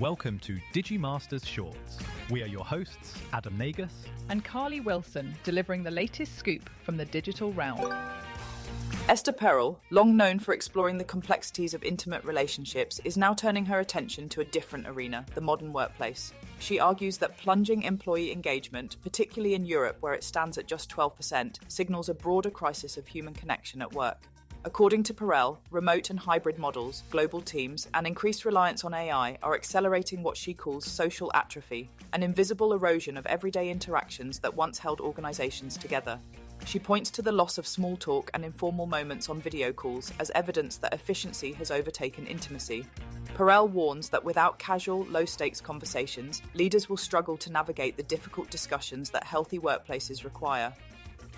Welcome to Digimasters Shorts. We are your hosts, Adam Nagus and Carly Wilson, delivering the latest scoop from the digital realm. Esther Perel, long known for exploring the complexities of intimate relationships, is now turning her attention to a different arena, the modern workplace. She argues that plunging employee engagement, particularly in Europe where it stands at just 12%, signals a broader crisis of human connection at work. According to Perel, remote and hybrid models, global teams, and increased reliance on AI are accelerating what she calls social atrophy, an invisible erosion of everyday interactions that once held organizations together. She points to the loss of small talk and informal moments on video calls as evidence that efficiency has overtaken intimacy. Perel warns that without casual, low-stakes conversations, leaders will struggle to navigate the difficult discussions that healthy workplaces require.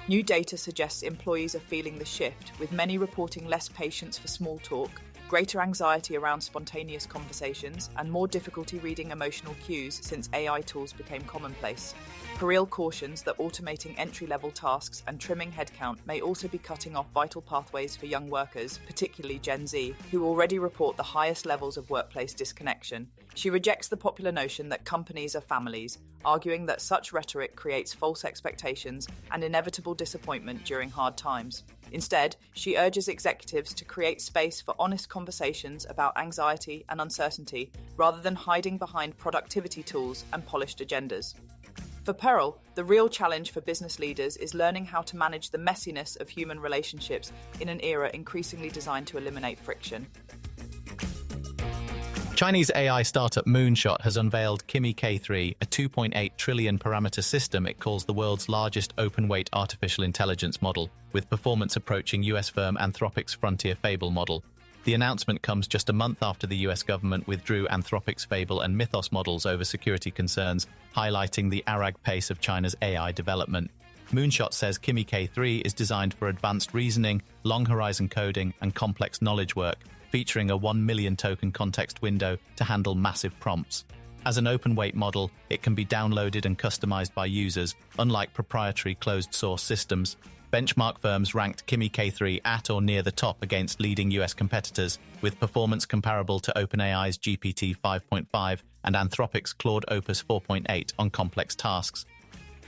New data suggests employees are feeling the shift, with many reporting less patience for small talk, greater anxiety around spontaneous conversations, and more difficulty reading emotional cues since AI tools became commonplace. Perel cautions that automating entry-level tasks and trimming headcount may also be cutting off vital pathways for young workers, particularly Gen Z, who already report the highest levels of workplace disconnection. She rejects the popular notion that companies are families, arguing that such rhetoric creates false expectations and inevitable disappointment during hard times. Instead, she urges executives to create space for honest conversations about anxiety and uncertainty, rather than hiding behind productivity tools and polished agendas. For Perel, the real challenge for business leaders is learning how to manage the messiness of human relationships in an era increasingly designed to eliminate friction. Chinese AI startup Moonshot has unveiled Kimi K3, a 2.8 trillion parameter system it calls the world's largest open-weight artificial intelligence model, with performance approaching US firm Anthropic's Frontier Fable model. The announcement comes just a month after the US government withdrew Anthropic's Fable and Mythos models over security concerns, highlighting the arag pace of China's AI development. Moonshot says Kimi K3 is designed for advanced reasoning, long-horizon coding, and complex knowledge work, featuring a 1 million token context window to handle massive prompts. As an open-weight model, it can be downloaded and customized by users, unlike proprietary closed-source systems. Benchmark firms ranked Kimi K3 at or near the top against leading US competitors, with performance comparable to OpenAI's GPT 5.5 and Anthropic's Claude Opus 4.8 on complex tasks.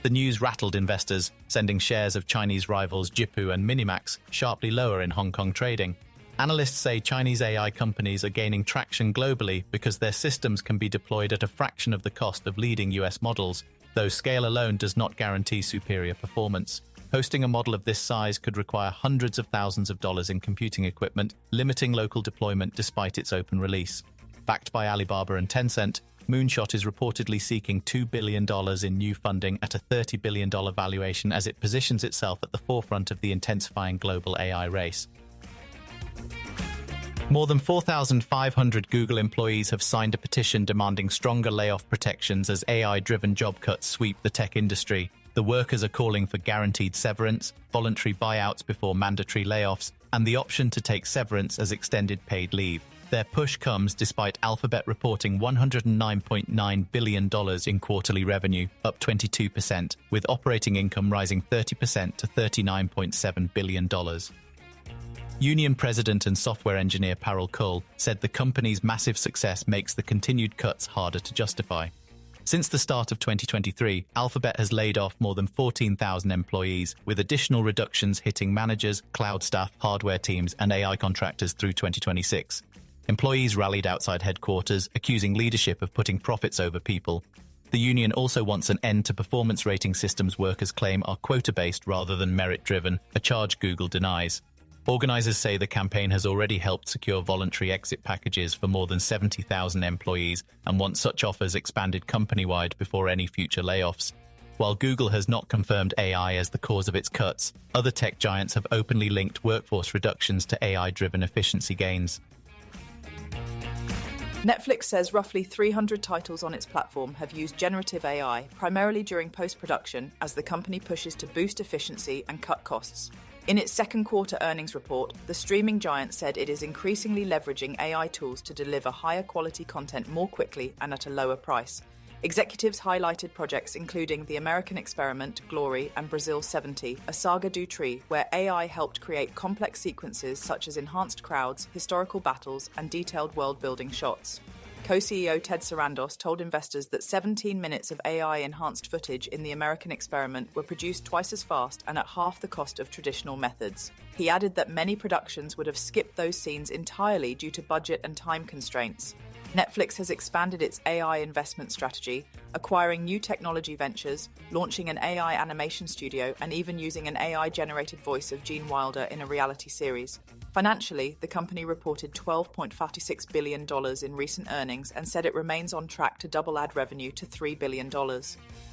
The news rattled investors, sending shares of Chinese rivals Jipu and Minimax sharply lower in Hong Kong trading. Analysts say Chinese AI companies are gaining traction globally because their systems can be deployed at a fraction of the cost of leading US models, though scale alone does not guarantee superior performance. Hosting a model of this size could require hundreds of thousands of dollars in computing equipment, limiting local deployment despite its open release. Backed by Alibaba and Tencent, Moonshot is reportedly seeking $2 billion in new funding at a $30 billion valuation as it positions itself at the forefront of the intensifying global AI race. More than 4,500 Google employees have signed a petition demanding stronger layoff protections as AI-driven job cuts sweep the tech industry. The workers are calling for guaranteed severance, voluntary buyouts before mandatory layoffs, and the option to take severance as extended paid leave. Their push comes despite Alphabet reporting $109.9 billion in quarterly revenue, up 22%, with operating income rising 30% to $39.7 billion. Union president and software engineer Parul Kul said the company's massive success makes the continued cuts harder to justify. Since the start of 2023, Alphabet has laid off more than 14,000 employees, with additional reductions hitting managers, cloud staff, hardware teams, and AI contractors through 2026. Employees rallied outside headquarters, accusing leadership of putting profits over people. The union also wants an end to performance rating systems workers claim are quota-based rather than merit-driven, a charge Google denies. Organizers say the campaign has already helped secure voluntary exit packages for more than 70,000 employees and want such offers expanded company-wide before any future layoffs. While Google has not confirmed AI as the cause of its cuts, other tech giants have openly linked workforce reductions to AI-driven efficiency gains. Netflix says roughly 300 titles on its platform have used generative AI, primarily during post-production, as the company pushes to boost efficiency and cut costs. In its second quarter earnings report, the streaming giant said it is increasingly leveraging AI tools to deliver higher quality content more quickly and at a lower price. Executives highlighted projects including The American Experiment, Glory, and Brazil 70, a saga du Tree, where AI helped create complex sequences such as enhanced crowds, historical battles, and detailed world-building shots. Co-CEO Ted Sarandos told investors that 17 minutes of AI-enhanced footage in the American experiment were produced twice as fast and at half the cost of traditional methods. He added that many productions would have skipped those scenes entirely due to budget and time constraints. Netflix has expanded its AI investment strategy, acquiring new technology ventures, launching an AI animation studio, and even using an AI-generated voice of Gene Wilder in a reality series. Financially, the company reported $12.56 billion in recent earnings and said it remains on track to double ad revenue to $3 billion.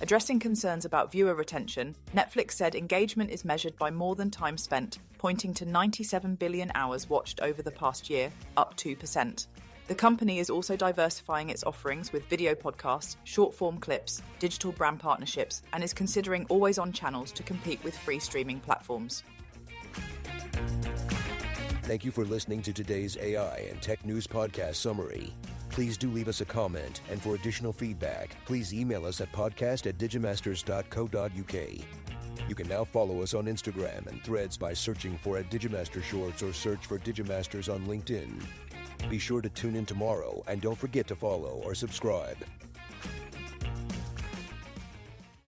Addressing concerns about viewer retention, Netflix said engagement is measured by more than time spent, pointing to 97 billion hours watched over the past year, up 2%. The company is also diversifying its offerings with video podcasts, short-form clips, digital brand partnerships, and is considering always-on channels to compete with free streaming platforms. Thank you for listening to today's AI and Tech News Podcast Summary. Please do leave us a comment, and for additional feedback, please email us at podcast@digimasters.co.uk. You can now follow us on Instagram and Threads by searching for @Digimaster Shorts or search for Digimasters on LinkedIn. Be sure to tune in tomorrow and don't forget to follow or subscribe.